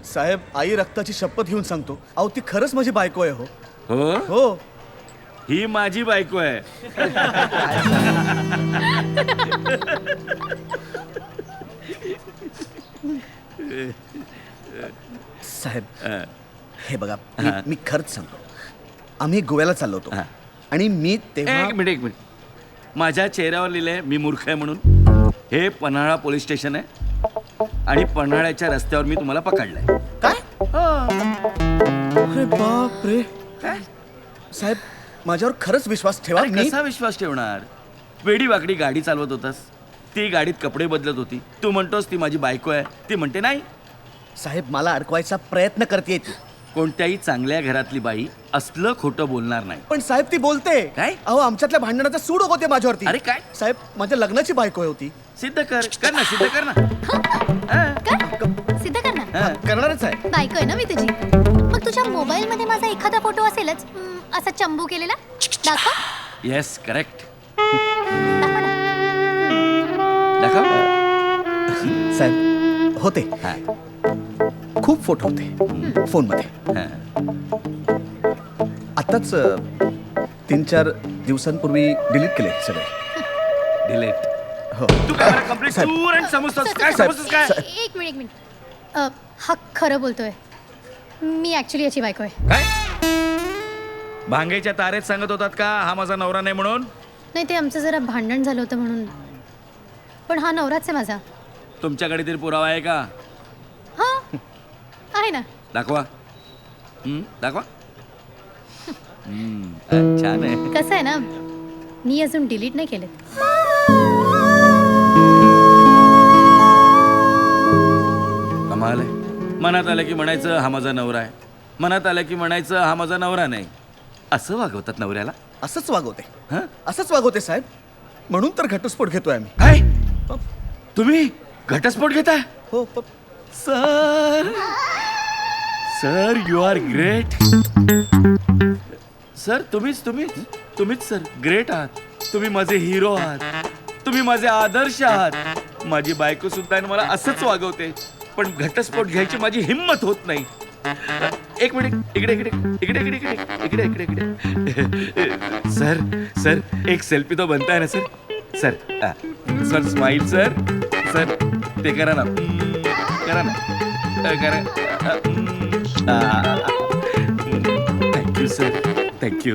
साहेब, आई रक्ताची शपथ घेऊन सांगतो, अहो ती खरंच माझी बायको आहे. हो हो, हो. ही माझी बायको आहे. साहेब, अ, हे बघा, हा. मी खरंच सांगतो, आम्ही गोव्याला चाललो होतो हा. आणि मी तेव्हा एक मिनिट. माझ्या चेहऱ्यावर लिहिलंय मी मूर्ख आहे म्हणून. हे पन्हाळा पोलीस स्टेशन आहे आणि पन्हाळ्याच्या रस्त्यावर मी तुम्हाला पकडलंय. काय? अरे बाप रे. साहेब, माझ्यावर खरंच विश्वास ठेवा. अरे मी कसा विश्वास ठेवणार? वेडी वाकडी गाडी चालवत होतास, ती गाडीत कपडे बदलत होती, तू म्हणतोस ती माझी बायको आहे, ती म्हणते नाही. साहेब, मला अडकवायचा प्रयत्न करते ती. कोणत्याही चांगल्या घरातली बाई असलं खोटं बोलणार नाही. पण साहेब, ती बोलते. काय? अहो, आमच्यातल्या भांडणाचा सूड होते माझ्यावरती. अरे काय? साहेब, माझ्या लग्नाची बायको होती. सिद्ध कर ना, सिद्ध कर ना. काय सिद्ध कर ना. हा. करणारच आहे. बायको आहे ना मी तुझी. मग तुझ्या मोबाईल मध्ये माझा एखादा फोटो असेलच, असा चंबू केलेला. दाखव. Yes, correct. दाखव ना. दाखव. साहेब, होते. हा. खूप फोटो होते फोनमध्ये. हा. आताच 3-4 दिवसांपूर्वी डिलीट केले सगळे. डिलीट. हो. तू काय कंप्लीट साहेब. दूर आणि समजतोस काय? साहेब, समजतोस काय? साहेब. एक मिनिट. हा खरं बोलतोय. मी ऍक्च्युली याची बायको आहे. काय भांगेच्या तारेत सांगत होतात का हा माझा नवरा नाही म्हणून? नाही, ते आमचं जरा भांडण झालं होतं म्हणून. पण हा नवराच आहे माझा. तुमच्याकडे तरी पुरावा आहे का? हा आहे ना. दाखवा. दाखवा. छान आहे. कसं आहे ना, मी अजून डिलीट नाही केले. कमाल आहे. मनात आलं की म्हणायचं हा माझा नवरा आहे, मनात आलं की म्हणायचं हा माझा नवरा नाही. असं वागवतात नवऱ्याला? असंच वागवते. हं? असंच वागवते साहेब. म्हणून तर घटस्फोट घेतोय आम्ही. काय तुम्ही घटस्फोट घेताय? हो. Sir, sir you are great. Sir तुम्हीच सर ग्रेट आहात. तुम्ही माझे हिरो आहात, तुम्ही माझे आदर्श आहात. माझी बायको सुद्धा आहे मला असंच वागवते, पण घटस्फोट घ्यायची माझी हिंमत होत नाही. एक मिनिट, इकडे. सर एक सेल्फी तो बनताय ना सर. सर स्माइल सर ते करा ना. करा. Thank you sir, thank you.